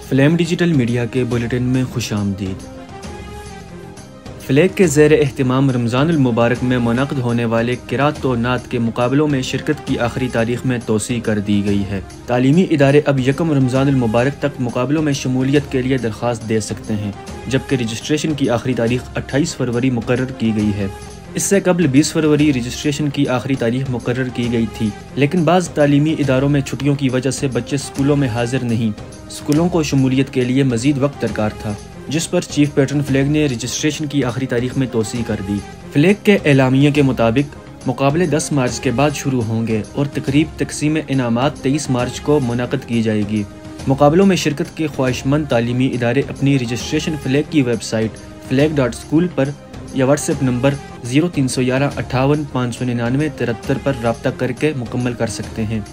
Flame digital media के bulletin में खुशामदीद। Flag के ज़ेर एहतमाम रमज़ानुल मुबारक में मुनक़्क़द होने वाले क़िराअत व नात के मुकाबलों में शिरकत की आखिरी तारीख़ में तोसी कर दी गई है। तालीमी इदारे अब 1 रमज़ानुल मुबारक तक मुकाबलों में शमूलियत के लिए दरख्वास्त दे सकते हैं, जबकि रजिस्ट्रेशन की आखिरी तारीख़ 28 फरवरी मुकर्रर की गई है। इससे कबल 20 फरवरी रजिस्ट्रेशन की आखिरी तारीख मुकर्रर की गई थी, लेकिन बाज़ तालीमी इदारों में छुट्टियों की वजह से बच्चे स्कूलों में हाजिर नहीं। स्कूलों को शमूलियत के लिए मज़ीद वक्त दरकार था, जिस पर चीफ पैटर्न फ्लैग ने रजिस्ट्रेशन की आखिरी तारीख में तोसी कर दी। फ्लैग के एलामिया के मुताबिक मुकाबले 10 मार्च के बाद शुरू होंगे और तकरीब तकसीम इनामात 23 मार्च को मुनक़्क़द की जाएगी। मुकाबलों में शिरकत के ख्वाहिशमंद तालीमी इदारे अपनी रजिस्ट्रेशन फ्लैग की वेबसाइट flag.school पर या व्हाट्सएप नंबर 0311 58 599 73 पर रब्ता करके मुकम्मल कर सकते हैं।